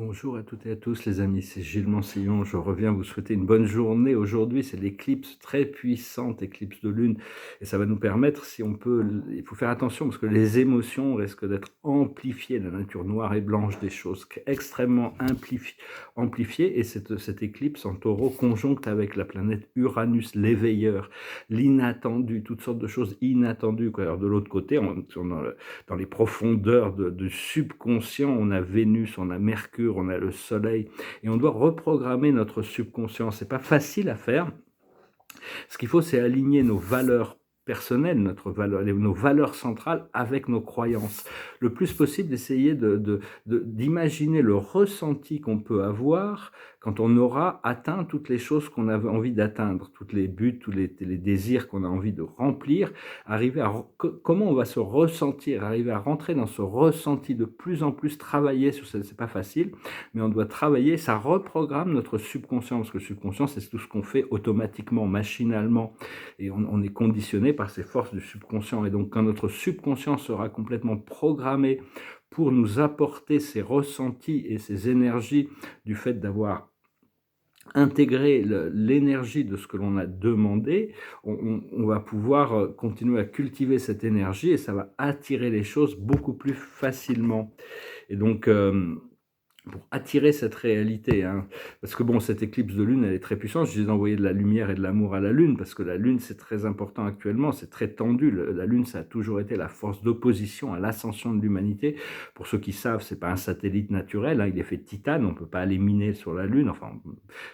Bonjour à toutes et à tous les amis, c'est Gilles Mansillon. Je reviens vous souhaiter une bonne journée. Aujourd'hui, c'est l'éclipse très puissante, éclipse de lune, et ça va nous permettre, si on peut, il faut faire attention parce que les émotions risquent d'être amplifiées, la nature noire et blanche des choses extrêmement amplifiées, et cette éclipse en taureau conjoncte avec la planète Uranus, l'éveilleur, l'inattendu, toutes sortes de choses inattendues, quoi. Alors de l'autre côté, dans les profondeurs du subconscient, on a Vénus, on a Mercure, on a le Soleil, et on doit reprogrammer notre subconscient. C'est pas facile à faire. Ce qu'il faut, c'est aligner nos valeurs personnelles, nos valeurs centrales avec nos croyances. Le plus possible, d'essayer d'imaginer le ressenti qu'on peut avoir quand on aura atteint toutes les choses qu'on avait envie d'atteindre, tous les buts, tous les désirs qu'on a envie de remplir, comment on va se ressentir, arriver à rentrer dans ce ressenti, de plus en plus travailler sur ça. C'est pas facile, mais on doit travailler, ça reprogramme notre subconscient, parce que le subconscient, c'est tout ce qu'on fait automatiquement, machinalement, et on est conditionné par ces forces du subconscient. Et donc, quand notre subconscient sera complètement programmé pour nous apporter ces ressentis et ces énergies du fait d'avoir intégré l'énergie de ce que l'on a demandé, on va pouvoir continuer à cultiver cette énergie, et ça va attirer les choses beaucoup plus facilement. Et donc, pour attirer cette réalité, hein. Parce que bon, cette éclipse de lune, elle est très puissante. Je disais d'envoyer de la lumière et de l'amour à la lune, parce que la lune, c'est très important actuellement, c'est très tendu. La lune, ça a toujours été la force d'opposition à l'ascension de l'humanité. Pour ceux qui savent, c'est pas un satellite naturel, hein, il est fait de titane, on peut pas aller miner sur la lune, enfin,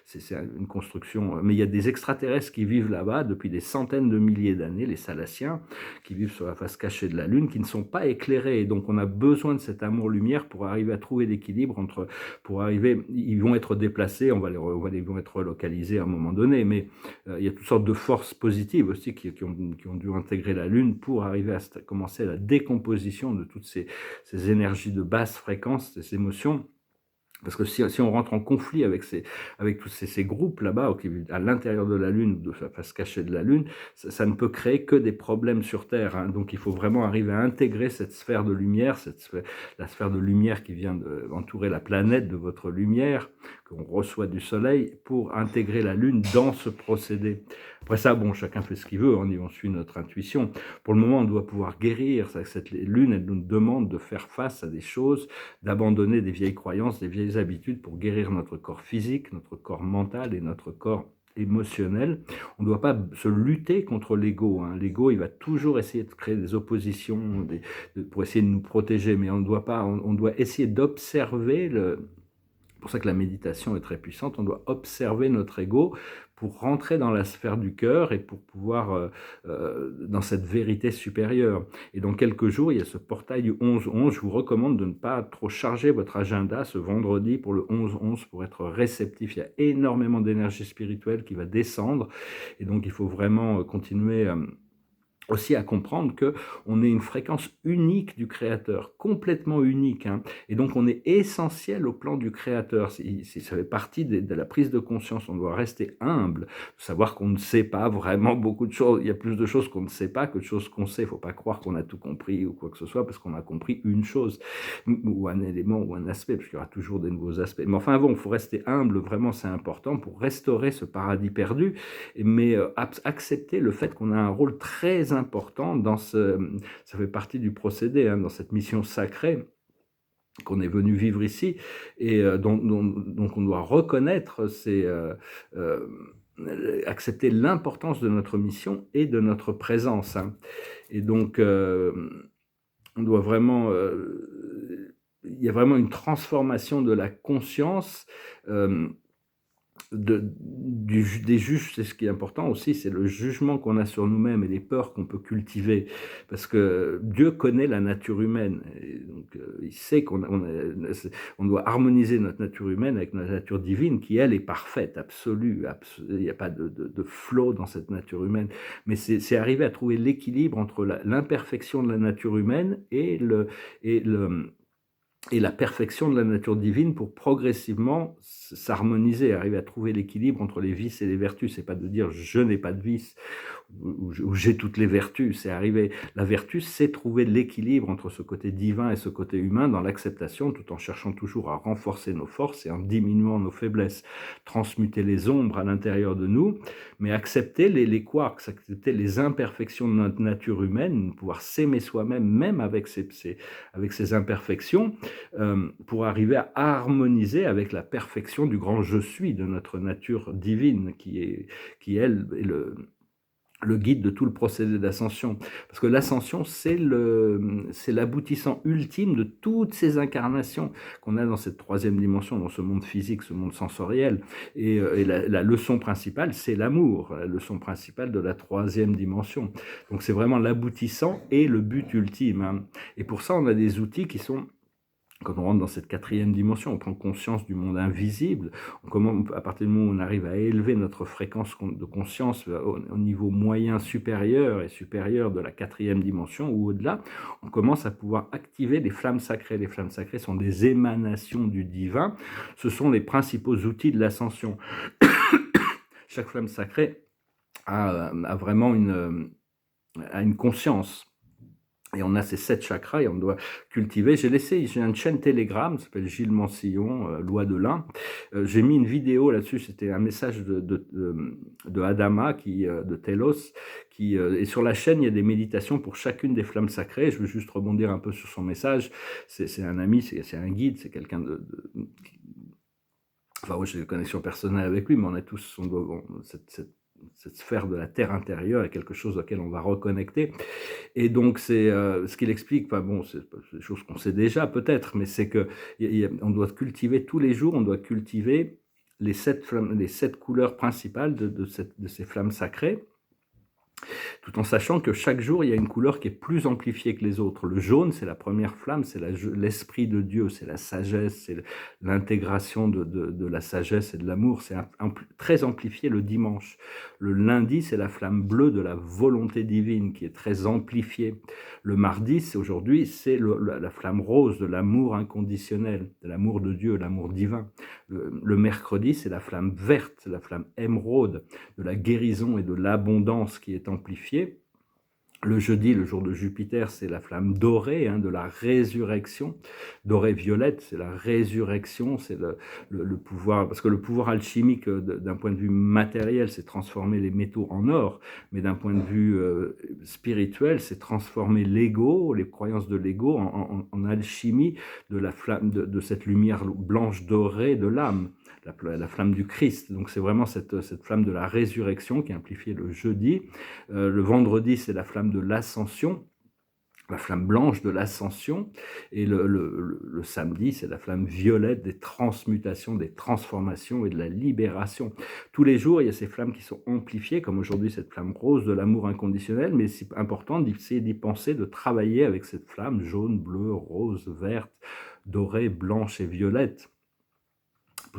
c'est une construction. Mais il y a des extraterrestres qui vivent là-bas depuis des centaines de milliers d'années, les Salaciens, qui vivent sur la face cachée de la lune, qui ne sont pas éclairés. Et donc, on a besoin de cet amour-lumière pour arriver à trouver l'équilibre entre, pour arriver, ils vont être déplacés, ils vont être relocalisés à un moment donné, mais il y a toutes sortes de forces positives aussi qui ont dû intégrer la Lune pour arriver à commencer la décomposition de toutes ces énergies de basse fréquence, ces émotions. Parce que si on rentre en conflit avec tous ces groupes là-bas, à l'intérieur de la Lune, de la face cachée de la Lune, ça ne peut créer que des problèmes sur Terre, hein. Donc il faut vraiment arriver à intégrer cette sphère de lumière, la sphère de lumière qui vient entourer la planète de votre lumière, qu'on reçoit du Soleil, pour intégrer la Lune dans ce procédé. Après ça, bon, chacun fait ce qu'il veut, on suit notre intuition. Pour le moment, on doit pouvoir guérir. Cette Lune, elle nous demande de faire face à des choses, d'abandonner des vieilles croyances, des vieilles habitudes pour guérir notre corps physique, notre corps mental et notre corps émotionnel. On ne doit pas se lutter contre l'ego, hein. L'ego, il va toujours essayer de créer des oppositions pour essayer de nous protéger, mais on doit essayer d'observer c'est pour ça que la méditation est très puissante. On doit observer notre ego pour rentrer dans la sphère du cœur et pour pouvoir dans cette vérité supérieure. Et dans quelques jours, il y a ce portail du 11-11. Je vous recommande de ne pas trop charger votre agenda ce vendredi pour le 11-11 pour être réceptif. Il y a énormément d'énergie spirituelle qui va descendre, et donc il faut vraiment continuer aussi à comprendre que on est une fréquence unique du Créateur, complètement unique, hein. Et donc on est essentiel au plan du Créateur. Ça fait partie de la prise de conscience. On doit rester humble, savoir qu'on ne sait pas vraiment beaucoup de choses. Il y a plus de choses qu'on ne sait pas que de choses qu'on sait. Il ne faut pas croire qu'on a tout compris ou quoi que ce soit parce qu'on a compris une chose ou un élément ou un aspect, parce qu'il y aura toujours des nouveaux aspects. Mais enfin bon, il faut rester humble, vraiment c'est important pour restaurer ce paradis perdu, mais accepter le fait qu'on a un rôle très important ça fait partie du procédé, hein, dans cette mission sacrée qu'on est venu vivre ici, et donc on doit reconnaître accepter l'importance de notre mission et de notre présence, hein. Et donc on doit vraiment il y a vraiment une transformation de la conscience, des juges. C'est ce qui est important aussi, c'est le jugement qu'on a sur nous-mêmes et les peurs qu'on peut cultiver, parce que Dieu connaît la nature humaine, et donc il sait on doit harmoniser notre nature humaine avec notre nature divine qui, elle, est parfaite, absolue, il n'y a pas de flot dans cette nature humaine, mais c'est arriver à trouver l'équilibre entre l'imperfection de la nature humaine et et la perfection de la nature divine pour progressivement s'harmoniser, arriver à trouver l'équilibre entre les vices et les vertus. C'est pas de dire je n'ai pas de vices ou j'ai toutes les vertus, c'est arriver. La vertu, c'est trouver l'équilibre entre ce côté divin et ce côté humain dans l'acceptation, tout en cherchant toujours à renforcer nos forces et en diminuant nos faiblesses, transmuter les ombres à l'intérieur de nous, mais accepter les quarks, accepter les imperfections de notre nature humaine, pouvoir s'aimer soi-même, même avec ses imperfections, pour arriver à harmoniser avec la perfection du grand je suis de notre nature divine qui elle est le guide de tout le procédé d'ascension. Parce que l'ascension, c'est l'aboutissant ultime de toutes ces incarnations qu'on a dans cette troisième dimension, dans ce monde physique, ce monde sensoriel. Et la leçon principale, c'est l'amour, la leçon principale de la troisième dimension. Donc c'est vraiment l'aboutissant et le but ultime, hein. Et pour ça, on a des outils qui sont... Quand on rentre dans cette quatrième dimension, on prend conscience du monde invisible. À partir du moment où on arrive à élever notre fréquence de conscience au niveau moyen supérieur et supérieur de la quatrième dimension ou au-delà, on commence à pouvoir activer les flammes sacrées. Les flammes sacrées sont des émanations du divin. Ce sont les principaux outils de l'ascension. Chaque flamme sacrée a vraiment une conscience. Et on a ces 7 chakras et on doit cultiver. J'ai une chaîne Telegram, ça s'appelle Gilles Mansillon, Loi de l'Un. J'ai mis une vidéo là-dessus, c'était un message de Adama, de Telos, et sur la chaîne, il y a des méditations pour chacune des flammes sacrées. Je veux juste rebondir un peu sur son message. C'est un ami, c'est un guide, c'est quelqu'un Enfin, moi, j'ai des connexions personnelles avec lui, mais on a tous cette sphère de la terre intérieure est quelque chose auquel on va reconnecter. Et donc, c'est ce qu'il explique, enfin bon, c'est des choses qu'on sait déjà peut-être, mais c'est qu'on doit cultiver tous les jours, on doit cultiver les 7 couleurs principales de ces flammes sacrées, tout en sachant que chaque jour, il y a une couleur qui est plus amplifiée que les autres. Le jaune, c'est la première flamme, c'est l'esprit de Dieu, c'est la sagesse, c'est l'intégration de la sagesse et de l'amour. C'est très amplifié le dimanche. Le lundi, c'est la flamme bleue de la volonté divine qui est très amplifiée. Le mardi, aujourd'hui, c'est la flamme rose de l'amour inconditionnel, de l'amour de Dieu, l'amour divin. Le mercredi, c'est la flamme verte, la flamme émeraude, de la guérison et de l'abondance qui est amplifiée. Le jeudi, le jour de Jupiter, c'est la flamme dorée, de la résurrection. Dorée violette, c'est la résurrection, c'est le pouvoir, parce que le pouvoir alchimique, d'un point de vue matériel, c'est transformer les métaux en or, mais d'un point de vue spirituel, c'est transformer l'ego, les croyances de l'ego, en alchimie de la flamme, de cette lumière blanche dorée de l'âme. La flamme du Christ. Donc c'est vraiment cette flamme de la résurrection qui est amplifiée le jeudi. Le vendredi, c'est la flamme de l'ascension, la flamme blanche de l'ascension, et le samedi, c'est la flamme violette des transmutations, des transformations et de la libération. Tous les jours, il y a ces flammes qui sont amplifiées, comme aujourd'hui cette flamme rose de l'amour inconditionnel, mais c'est important d'essayer d'y penser, de travailler avec cette flamme jaune, bleue, rose, verte, dorée, blanche et violette.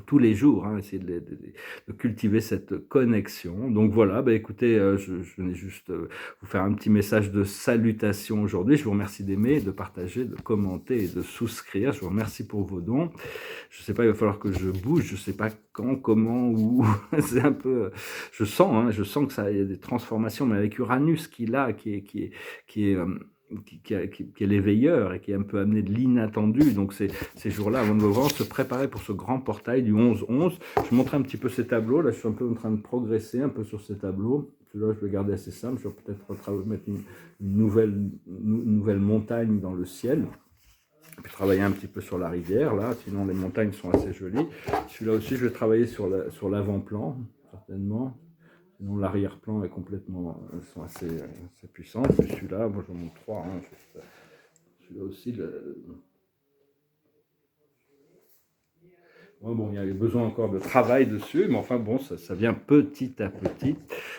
Tous les jours, essayer de cultiver cette connexion. Donc voilà, écoutez, je venais juste vous faire un petit message de salutation aujourd'hui. Je vous remercie d'aimer, de partager, de commenter et de souscrire. Je vous remercie pour vos dons. Je ne sais pas, il va falloir que je bouge, je ne sais pas quand, comment, où. C'est un peu... je sens que ça, il y a des transformations, mais avec Uranus qui est l'éveilleur et qui est un peu amené de l'inattendu. Donc ces jours-là, avant de voir, se préparer pour ce grand portail du 11-11. Je vous montre un petit peu ces tableaux. Là, je suis un peu en train de progresser un peu sur ces tableaux. Celui-là, je vais garder assez simple. Je vais peut-être mettre une nouvelle montagne dans le ciel. Puis travailler un petit peu sur la rivière, là. Sinon, les montagnes sont assez jolies. Celui-là aussi, je vais travailler sur l'avant-plan, certainement. Sinon, l'arrière-plan est complètement, sont assez puissants. Puis celui-là, moi, je vous montre 3. Celui-là aussi, ouais, bon, il y a besoin encore de travail dessus, mais enfin bon, ça vient petit à petit.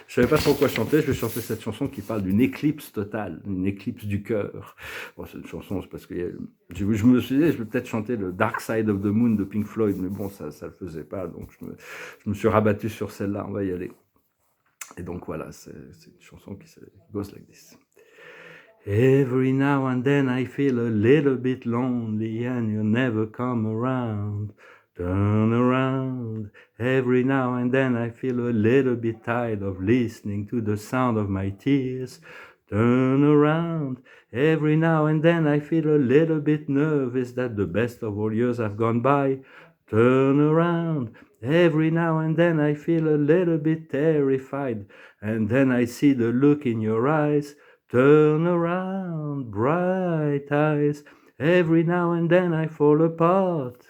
Je savais pas trop quoi chanter, je vais chanter cette chanson qui parle d'une éclipse totale, une éclipse du cœur. Bon, c'est une chanson, c'est parce que je me suis dit, je vais peut-être chanter le Dark Side of the Moon de Pink Floyd, mais bon, ça le faisait pas, donc je me suis rabattu sur celle-là, on va y aller. Et donc voilà, c'est une chanson qui goes like this. Every now and then I feel a little bit lonely and you never come around. Turn around. Every now and then I feel a little bit tired of listening to the sound of my tears. Turn around. Every now and then I feel a little bit nervous that the best of all years have gone by. Turn around. Every now and then I feel a little bit terrified, and then I see the look in your eyes. Turn around, bright eyes. Every now and then I fall apart,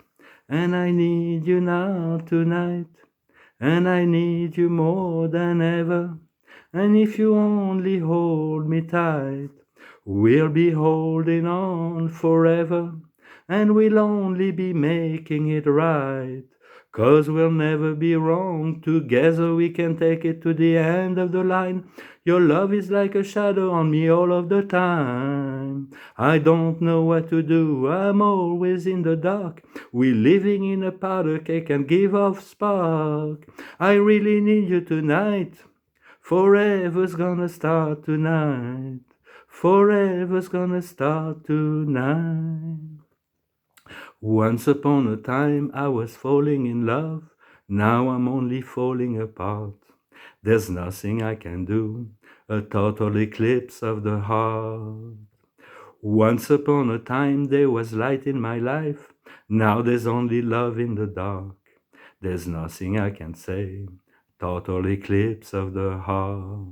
and I need you now tonight, and I need you more than ever. And if you only hold me tight, we'll be holding on forever, and we'll only be making it right. 'Cause we'll never be wrong, together we can take it to the end of the line. Your love is like a shadow on me all of the time. I don't know what to do, I'm always in the dark. We're living in a powder cake and give off spark. I really need you tonight. Forever's gonna start tonight. Forever's gonna start tonight. Once upon a time I was falling in love, now I'm only falling apart. There's nothing I can do, a total eclipse of the heart. Once upon a time there was light in my life, now there's only love in the dark. There's nothing I can say, total eclipse of the heart.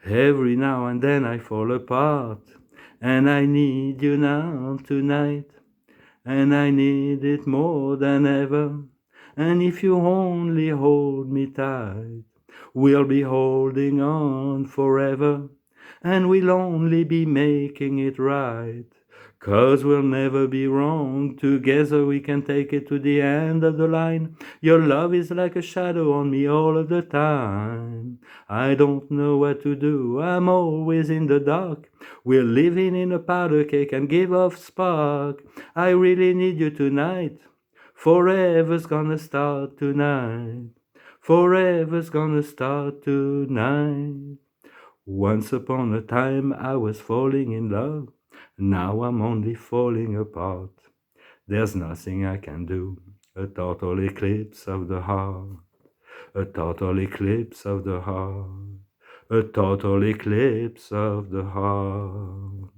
Every now and then I fall apart, and I need you now tonight, and I need it more than ever. And if you only hold me tight, we'll be holding on forever, and we'll only be making it right. 'Cause we'll never be wrong, together we can take it to the end of the line. Your love is like a shadow on me all of the time. I don't know what to do, I'm always in the dark. We're living in a powder cake and give off spark. I really need you tonight. Forever's gonna start tonight. Forever's gonna start tonight. Once upon a time I was falling in love, now I'm only falling apart. There's nothing I can do, a total eclipse of the heart. A total eclipse of the heart. A total eclipse of the heart.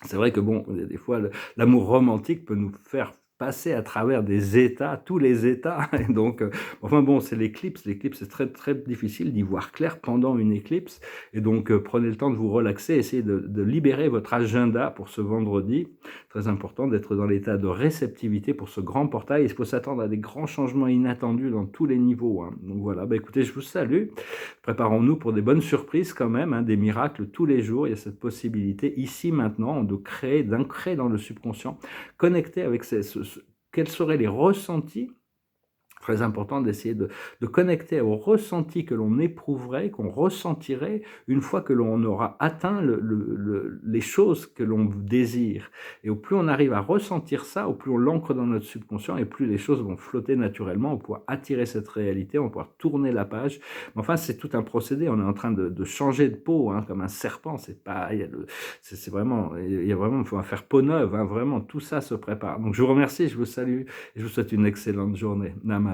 C'est vrai que bon, des fois, l'amour romantique peut nous faire passer à travers des états, tous les états. Et donc, enfin bon, c'est l'éclipse. L'éclipse, c'est très, très difficile d'y voir clair pendant une éclipse. Et donc, prenez le temps de vous relaxer, essayez de libérer votre agenda pour ce vendredi. Très important d'être dans l'état de réceptivité pour ce grand portail. Il faut s'attendre à des grands changements inattendus dans tous les niveaux, hein. Donc voilà, bah écoutez, je vous salue. Préparons-nous pour des bonnes surprises quand même, hein, des miracles tous les jours. Il y a cette possibilité ici maintenant de créer, d'ancrer dans le subconscient, connecter avec quels seraient les ressentis. Très important d'essayer de connecter aux ressentis que l'on éprouverait, qu'on ressentirait une fois que l'on aura atteint les choses que l'on désire. Et au plus on arrive à ressentir ça, au plus on l'ancre dans notre subconscient, et plus les choses vont flotter naturellement, on va pouvoir attirer cette réalité, on va pouvoir tourner la page. Mais enfin, c'est tout un procédé, on est en train de changer de peau, hein, comme un serpent, c'est pas, c'est vraiment, il y a vraiment, il faut faire peau neuve, hein, vraiment, tout ça se prépare. Donc je vous remercie, je vous salue, et je vous souhaite une excellente journée. Namaste.